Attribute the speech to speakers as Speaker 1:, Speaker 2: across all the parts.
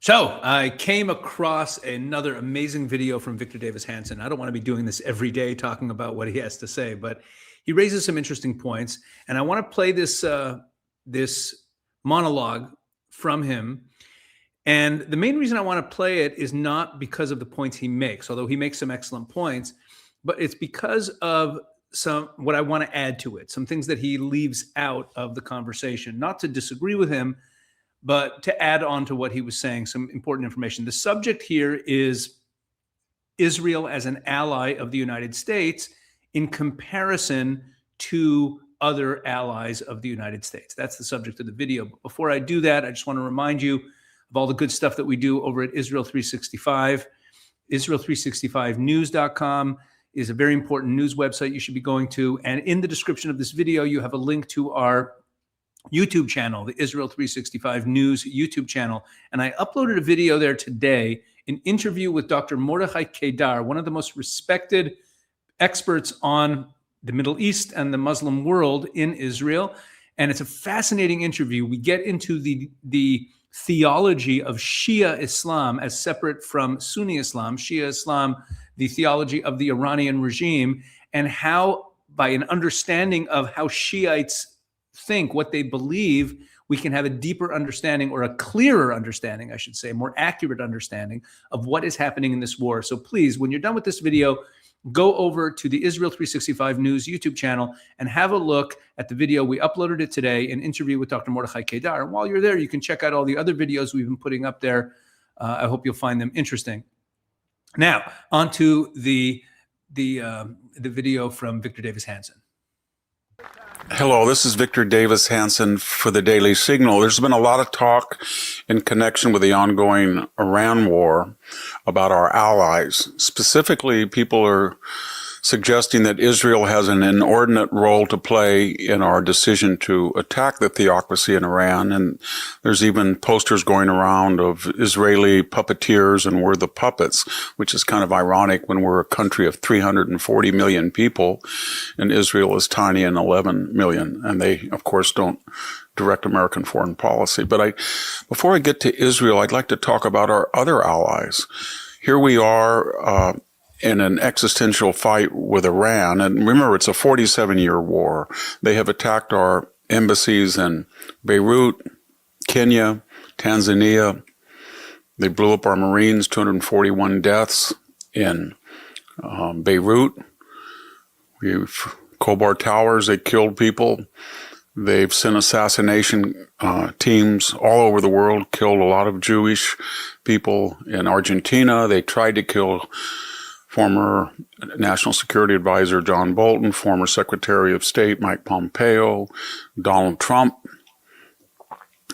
Speaker 1: So I came across another amazing video from Victor Davis Hanson. I don't want to be doing this every day talking about what he has to say, but he raises some interesting points, and I want to play this monologue from him. And the main reason I want to play it is not because of the points he makes, although he makes some excellent points, but it's because of what I want to add to it, some things that he leaves out of the conversation, not to disagree with him, but to add on to what he was saying, some important information. The subject here is Israel as an ally of the United States in comparison to other allies of the United States. That's the subject of the video. But before I do that, I just want to remind you of all the good stuff that we do over at Israel 365. Israel365news.com is a very important news website you should be going to. And in the description of this video, you have a link to our YouTube channel, the Israel 365 News YouTube channel. And I uploaded a video there today, an interview with Dr. Mordechai Kedar, one of the most respected experts on the Middle East and the Muslim world in Israel. And it's a fascinating interview. We get into the theology of Shia Islam as separate from Sunni Islam, Shia Islam, the theology of the Iranian regime, and how, by an understanding of how Shiites think, what they believe, we can have a deeper understanding, or a clearer understanding, I should say, more accurate understanding of what is happening in this war. So please, when you're done with this video, go over to the Israel 365 News YouTube channel and have a look at the video. We uploaded it today, an interview with Dr. Mordechai Kedar. And while you're there, you can check out all the other videos we've been putting up there. I hope you'll find them interesting. Now, on to the video from Victor Davis Hanson.
Speaker 2: Hello, this is Victor Davis Hanson for the Daily Signal. There's been a lot of talk in connection with the ongoing Iran war about our allies. Specifically, people are suggesting that Israel has an inordinate role to play in our decision to attack the theocracy in Iran. And there's even posters going around of Israeli puppeteers and we're the puppets, which is kind of ironic when we're a country of 340 million people and Israel is tiny and 11 million. And they, of course, don't direct American foreign policy. But before I get to Israel, I'd like to talk about our other allies. Here we are, in an existential fight with Iran. And remember, it's a 47-year war. They have attacked our embassies in Beirut, Kenya, Tanzania. They blew up our Marines, 241 deaths in Beirut. Khobar Towers, they killed people. They've sent assassination teams all over the world, killed a lot of Jewish people in Argentina. They tried to kill former National Security Advisor John Bolton, former Secretary of State Mike Pompeo, Donald Trump.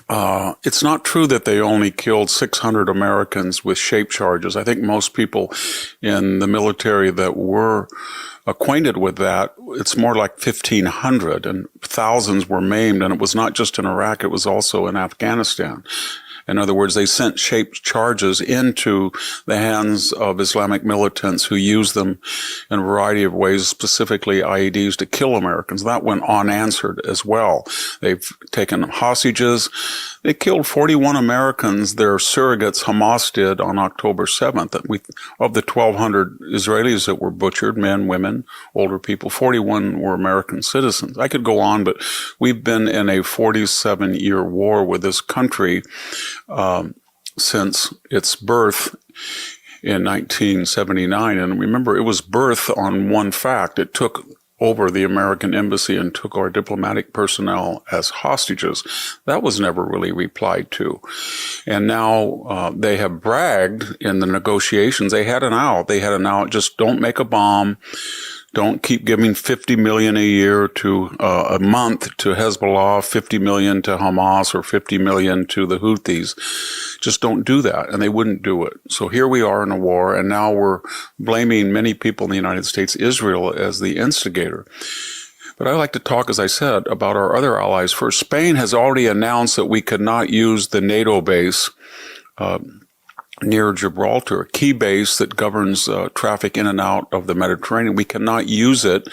Speaker 2: It's not true that they only killed 600 Americans with shape charges. I think most people in the military that were acquainted with that, it's more like 1,500, and thousands were maimed. And it was not just in Iraq, it was also in Afghanistan. In other words, they sent shaped charges into the hands of Islamic militants who used them in a variety of ways, specifically IEDs, to kill Americans. That went unanswered as well. They've taken hostages. They killed 41 Americans, their surrogates, Hamas did, on October 7th. Of the 1,200 Israelis that were butchered, men, women, older people, 41 were American citizens. I could go on, but we've been in a 47-year war with this country since its birth in 1979. And remember, it was birthed on one fact. It took over the American embassy and took our diplomatic personnel as hostages. That was never really replied to. And now they have bragged in the negotiations. They had an out. Just don't make a bomb. Don't keep giving $50 million a year to a month to Hezbollah, $50 million to Hamas, or $50 million to the Houthis. Just don't do that. And they wouldn't do it. So here we are in a war, and now we're blaming many people in the United States, Israel, as the instigator. But I'd like to talk, as I said, about our other allies. First, Spain has already announced that we could not use the NATO base near Gibraltar, a key base that governs traffic in and out of the Mediterranean. We cannot use it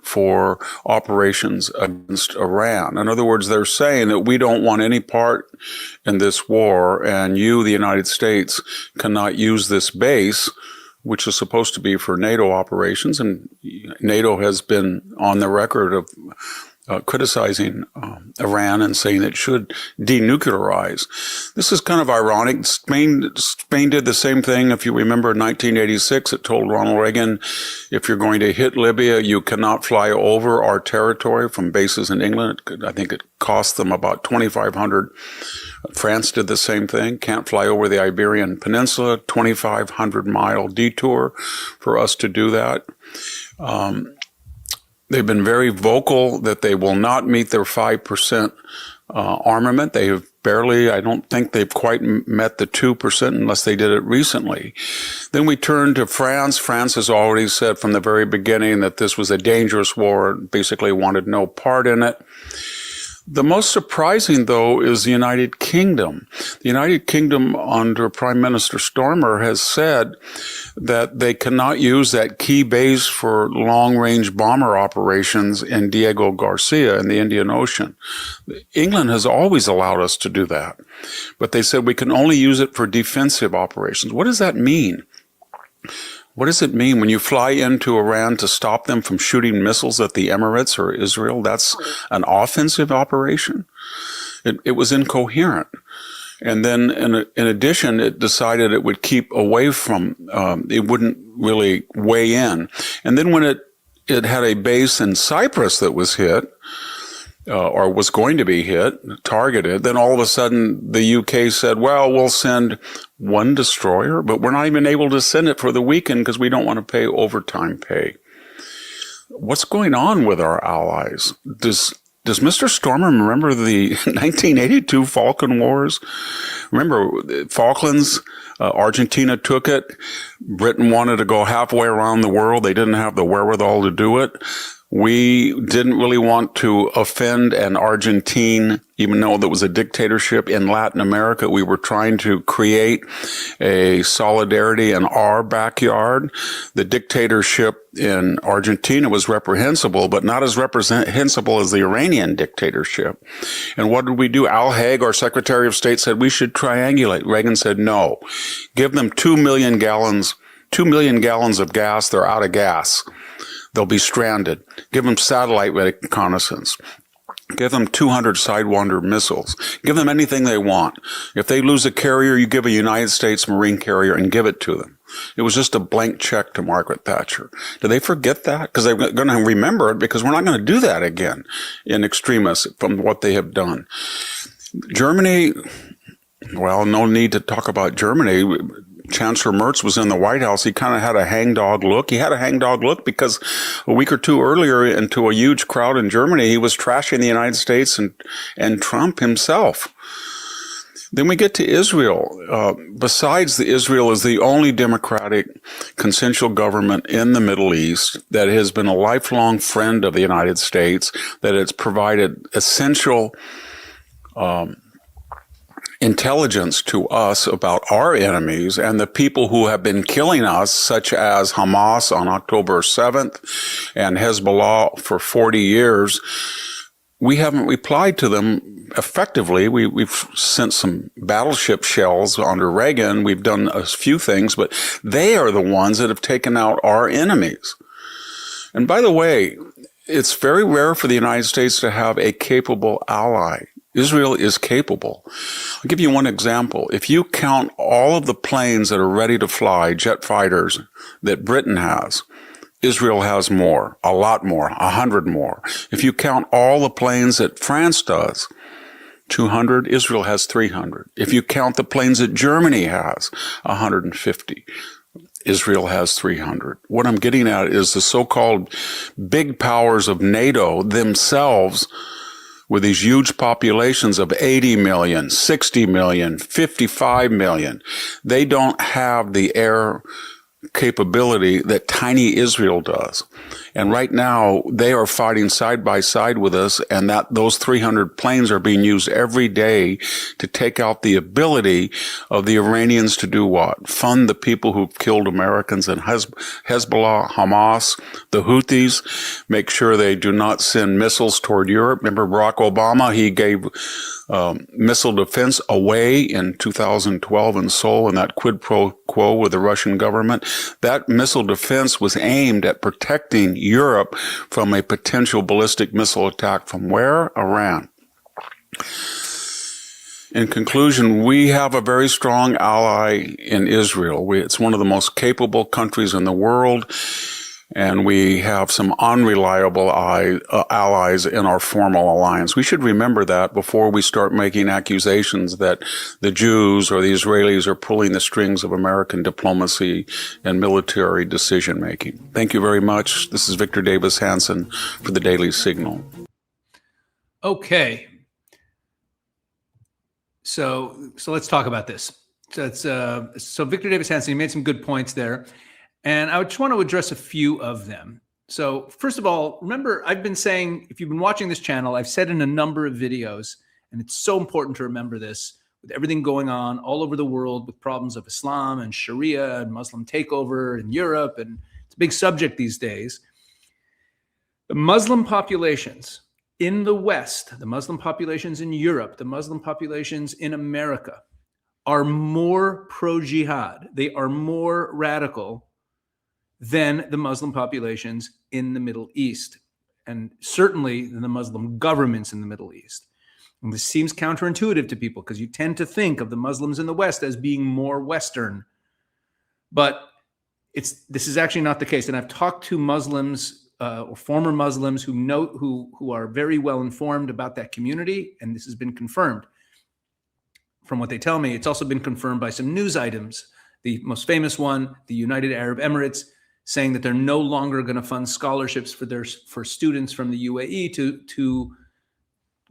Speaker 2: for operations against Iran. In other words, they're saying that we don't want any part in this war, and you, the United States, cannot use this base, which is supposed to be for NATO operations. And NATO has been on the record of criticizing Iran and saying it should denuclearize. This is kind of ironic. Spain did the same thing. If you remember in 1986, it told Ronald Reagan, if you're going to hit Libya, you cannot fly over our territory from bases in England. I think it cost them about 2,500. France did the same thing. Can't fly over the Iberian Peninsula, 2,500-mile detour for us to do that. They've been very vocal that they will not meet their 5% armament. They have barely, I don't think they've quite met the 2% unless they did it recently. Then we turn to France. France has already said from the very beginning that this was a dangerous war, basically wanted no part in it. The most surprising, though, is the United Kingdom. The United Kingdom, under Prime Minister Starmer, has said that they cannot use that key base for long-range bomber operations in Diego Garcia in the Indian Ocean. England has always allowed us to do that, but they said we can only use it for defensive operations. What does that mean? What does it mean when you fly into Iran to stop them from shooting missiles at the Emirates or Israel? That's an offensive operation. It was incoherent. And then in addition, it decided it would keep away from, it wouldn't really weigh in. And then when it had a base in Cyprus that was hit, or was going to be hit, targeted, then all of a sudden the UK said, well, we'll send one destroyer, but we're not even able to send it for the weekend because we don't want to pay overtime pay. What's going on with our allies? Does Mr. Stormer remember the 1982 Falkland Wars? Remember Falklands? Argentina took it. Britain wanted to go halfway around the world. They didn't have the wherewithal to do it. We didn't really want to offend an Argentine, even though there was a dictatorship in Latin America. We were trying to create a solidarity in our backyard. The dictatorship in Argentina was reprehensible, but not as reprehensible as the Iranian dictatorship. And what did we do? Al Haig, our Secretary of State, said we should triangulate. Reagan said no. Give them 2 million gallons of gas. They're out of gas. They'll be stranded. Give them satellite reconnaissance. Give them 200 Sidewinder missiles. Give them anything they want. If they lose a carrier, you give a United States Marine carrier and give it to them. It was just a blank check to Margaret Thatcher. Do they forget that? Because they're going to remember it, because we're not going to do that again in extremis from what they have done. Germany, well, no need to talk about Germany. Chancellor Merz was in the White House. He kind of had a hangdog look. He had a hangdog look because a week or two earlier, into a huge crowd in Germany, he was trashing the United States and Trump himself. Then we get to Israel. Besides, Israel is the only democratic consensual government in the Middle East that has been a lifelong friend of the United States, that has provided essential intelligence to us about our enemies and the people who have been killing us, such as Hamas on October 7th and Hezbollah for 40 years. We haven't replied to them effectively. We've sent some battleship shells under Reagan. We've done a few things, but they are the ones that have taken out our enemies. And by the way, it's very rare for the United States to have a capable ally. Israel is capable. I'll give you one example. If you count all of the planes that are ready to fly, jet fighters, that Britain has, Israel has more, a lot more, 100 more. If you count all the planes that France does, 200, Israel has 300. If you count the planes that Germany has, 150. Israel has 300. What I'm getting at is the so-called big powers of NATO themselves, with these huge populations of 80 million, 60 million, 55 million, they don't have the air capability that tiny Israel does. And right now they are fighting side by side with us, and that those 300 planes are being used every day to take out the ability of the Iranians to do what? Fund the people who've killed Americans in Hezbollah, Hamas, the Houthis, make sure they do not send missiles toward Europe. Remember Barack Obama, he gave missile defense away in 2012 in Seoul, and that quid pro quo with the Russian government. That missile defense was aimed at protecting Europe from a potential ballistic missile attack from where? Iran. In conclusion, we have a very strong ally in Israel. It's one of the most capable countries in the world, and we have some unreliable allies in our formal alliance. We should remember that before we start making accusations that the Jews or the Israelis are pulling the strings of American diplomacy and military decision-making. Thank you very much. This is Victor Davis Hanson for the Daily Signal.
Speaker 1: Okay. So let's talk about this. So Victor Davis Hanson, he made some good points there. And I just want to address a few of them. So first of all, remember, I've been saying, if you've been watching this channel, I've said in a number of videos, and it's so important to remember this, with everything going on all over the world with problems of Islam and Sharia and Muslim takeover in Europe, and it's a big subject these days. The Muslim populations in the West, the Muslim populations in Europe, the Muslim populations in America are more pro-jihad. They are more radical than the Muslim populations in the Middle East, and certainly than the Muslim governments in the Middle East. And this seems counterintuitive to people because you tend to think of the Muslims in the West as being more Western, but this is actually not the case. And I've talked to Muslims or former Muslims who are very well informed about that community, and this has been confirmed. From what they tell me, it's also been confirmed by some news items. The most famous one, the United Arab Emirates, saying that they're no longer going to fund scholarships for students from the UAE to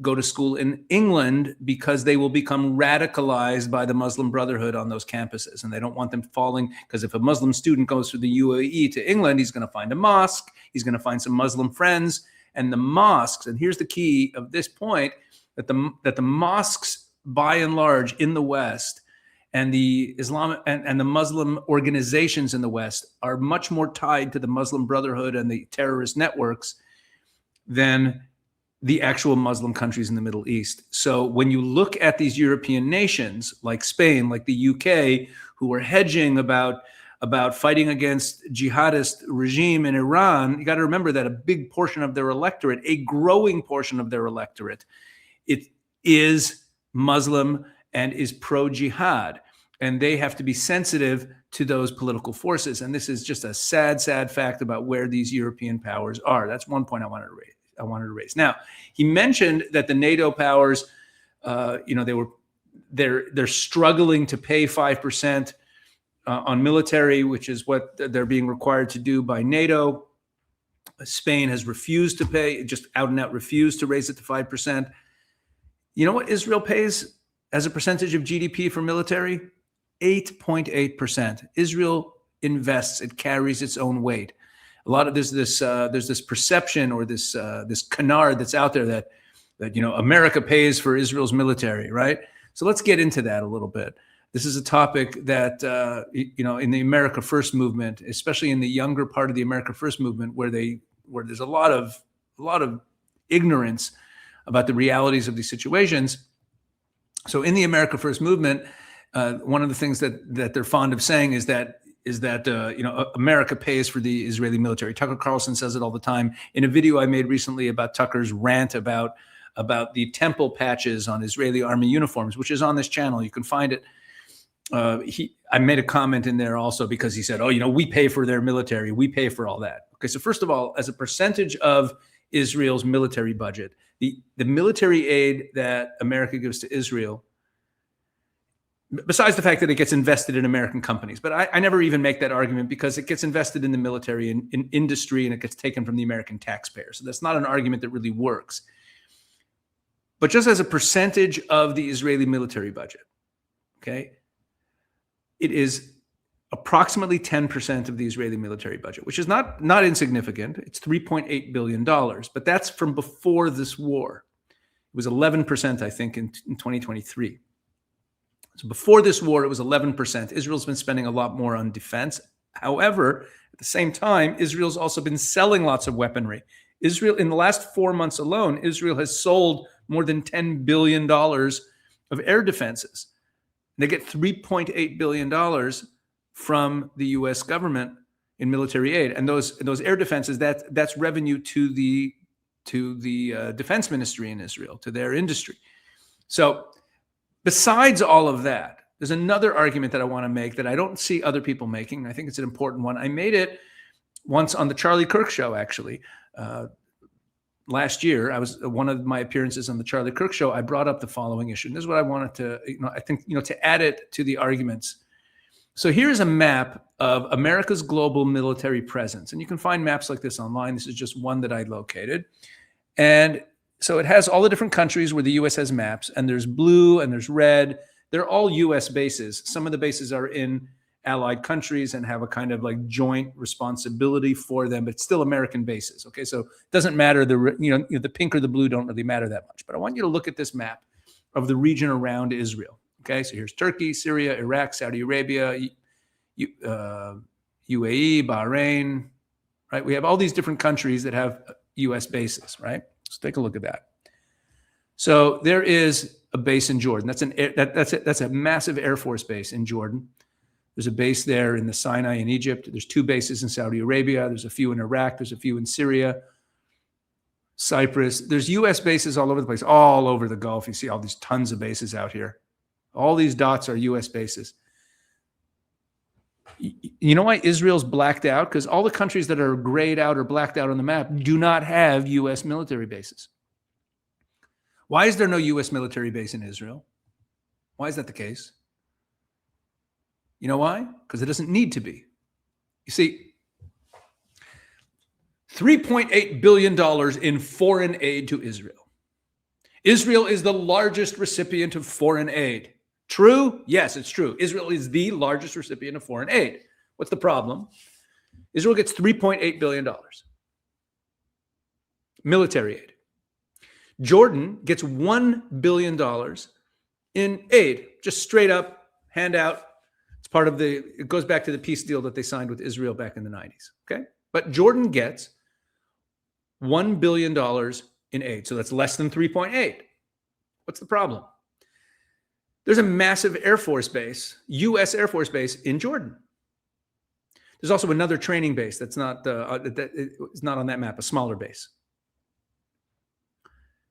Speaker 1: go to school in England because they will become radicalized by the Muslim Brotherhood on those campuses. And they don't want them falling, because if a Muslim student goes through the UAE to England, he's going to find a mosque, he's going to find some Muslim friends, and the mosques, and here's the key of this point, that the mosques by and large in the West and the Islamic and the Muslim organizations in the West are much more tied to the Muslim Brotherhood and the terrorist networks than the actual Muslim countries in the Middle East. So when you look at these European nations like Spain, like the UK, who are hedging about fighting against jihadist regime in Iran, you got to remember that a big portion of their electorate, a growing portion of their electorate, it is Muslim and is pro-jihad, and they have to be sensitive to those political forces. And this is just a sad, sad fact about where these European powers are. That's one point I wanted to raise. Now, he mentioned that the NATO powers, they're struggling to pay 5% on military, which is what they're being required to do by NATO. Spain has refused to pay, just out and out refused to raise it to 5%. You know what Israel pays as a percentage of GDP for military? 8.8%. Israel invests; it carries its own weight. A lot of there's this perception or this canard that's out there that America pays for Israel's military, right? So let's get into that a little bit. This is a topic that in the America First movement, especially in the younger part of the America First movement, where there's a lot of ignorance about the realities of these situations. So in the America First movement, one of the things that they're fond of saying is that America pays for the Israeli military. Tucker Carlson says it all the time. In a video I made recently about Tucker's rant about the temple patches on Israeli army uniforms, which is on this channel, you can find it. I made a comment in there also because he said, we pay for their military, we pay for all that. Okay, so first of all, as a percentage of Israel's military budget, the military aid that America gives to Israel, besides the fact that it gets invested in American companies, but I never even make that argument because it gets invested in the military and in industry, and it gets taken from the American taxpayer. So that's not an argument that really works. But just as a percentage of the Israeli military budget, okay, it is approximately 10% of the Israeli military budget, which is not insignificant. It's $3.8 billion, but that's from before this war. It was 11%, I think, in 2023. So before this war, it was 11%. Israel's been spending a lot more on defense. However, at the same time, Israel's also been selling lots of weaponry. Israel, in the last 4 months alone, Israel has sold more than $10 billion of air defenses. They get $3.8 billion from the U.S. government in military aid, and those air defenses, that's revenue to the defense ministry in Israel, to their industry. So besides all of that, there's another argument that I want to make that I don't see other people making. I think it's an important one. I made it once on the Charlie Kirk show, actually. Last year, I was one of my appearances on the Charlie Kirk show. I brought up the following issue. And this is what I wanted to, I think, to add it to the arguments. So here's a map of America's global military presence. And you can find maps like this online. This is just one that I located. And so it has all the different countries where the U.S. has maps, and there's blue and there's red. They're all U.S. bases. Some of the bases are in allied countries and have a kind of like joint responsibility for them, but it's still American bases. Okay, so it doesn't matter. The pink or the blue don't really matter that much. But I want you to look at this map of the region around Israel. Okay, so here's Turkey, Syria, Iraq, Saudi Arabia, UAE, Bahrain, right? We have all these different countries that have U.S. bases, right? Let's take a look at that. So there is a base in Jordan. That's a massive Air Force base in Jordan. There's a base there in the Sinai in Egypt. There's 2 bases in Saudi Arabia. There's a few in Iraq. There's a few in Syria, Cyprus. There's U.S. bases all over the place, all over the Gulf. You see all these tons of bases out here. All these dots are U.S. bases. You know why Israel's blacked out? Because all the countries that are grayed out or blacked out on the map do not have U.S. military bases. Why is there no U.S. military base in Israel? Why is that the case? You know why? Because it doesn't need to be. You see, $3.8 billion in foreign aid to Israel. Israel is the largest recipient of foreign aid. True? Yes, it's true. Israel is the largest recipient of foreign aid. What's the problem? Israel gets $3.8 billion. Military aid. Jordan gets $1 billion in aid, just straight up handout. It goes back to the peace deal that they signed with Israel back in the 90s. Okay. But Jordan gets $1 billion in aid. So that's less than 3.8. What's the problem? There's a massive Air Force base, U.S. Air Force base in Jordan. There's also another training base that's not it's not on that map, a smaller base.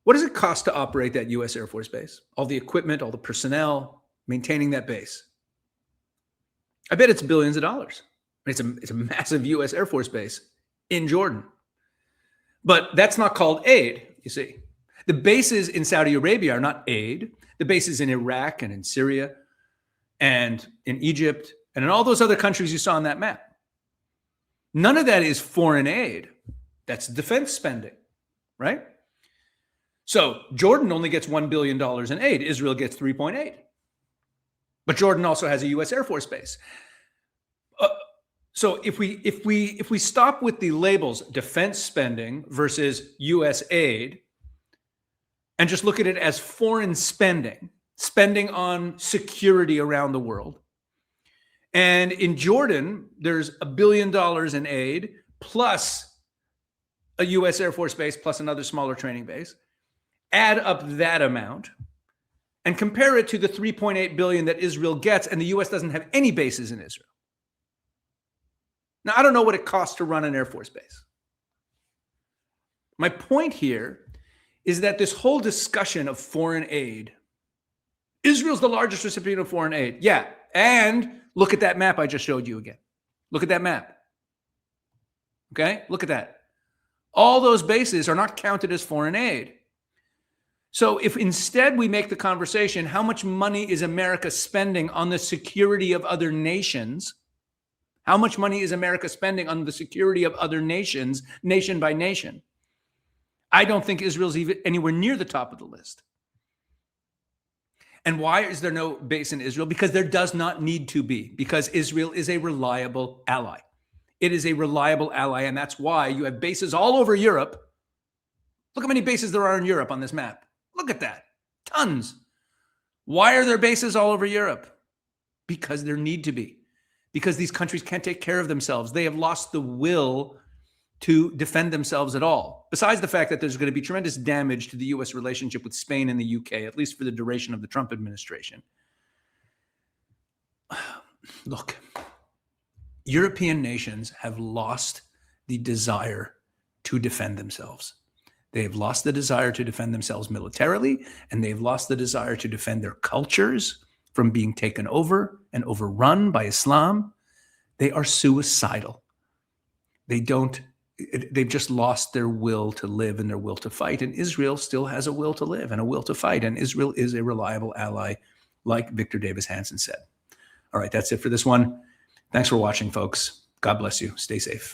Speaker 1: What does it cost to operate that U.S. Air Force base? All the equipment, all the personnel, maintaining that base. I bet it's billions of dollars. It's a massive U.S. Air Force base in Jordan. But that's not called aid, you see. The bases in Saudi Arabia are not aid. The bases in Iraq and in Syria and in Egypt and in all those other countries you saw on that map. None of that is foreign aid. That's defense spending, right? So Jordan only gets $1 billion in aid. Israel gets 3.8. But Jordan also has a U.S. Air Force base. So if we stop with the labels defense spending versus U.S. aid and just look at it as foreign spending on security around the world. And in Jordan, there's $1 billion in aid plus a U.S. Air Force base plus another smaller training base. Add up that amount and compare it to the $3.8 billion that Israel gets, and the U.S. doesn't have any bases in Israel. Now, I don't know what it costs to run an Air Force base. My point here is that this whole discussion of foreign aid, Israel's the largest recipient of foreign aid. Yeah, and look at that map I just showed you again. Look at that map. Okay, look at that. All those bases are not counted as foreign aid. So if instead we make the conversation, how much money is America spending on the security of other nations? How much money is America spending on the security of other nations, nation by nation? I don't think Israel's even anywhere near the top of the list. And why is there no base in Israel? Because there does not need to be, because Israel is a reliable ally. It is a reliable ally, and that's why you have bases all over Europe. Look how many bases there are in Europe on this map. Look at that. Tons. Why are there bases all over Europe? Because there need to be. Because these countries can't take care of themselves. They have lost the will to defend themselves at all. Besides the fact that there's going to be tremendous damage to the U.S. relationship with Spain and the UK, at least for the duration of the Trump administration. Look, European nations have lost the desire to defend themselves. They have lost the desire to defend themselves militarily, and they've lost the desire to defend their cultures from being taken over and overrun by Islam. They are suicidal. They've just lost their will to live and their will to fight. And Israel still has a will to live and a will to fight. And Israel is a reliable ally, like Victor Davis Hanson said. All right, that's it for this one. Thanks for watching, folks. God bless you. Stay safe.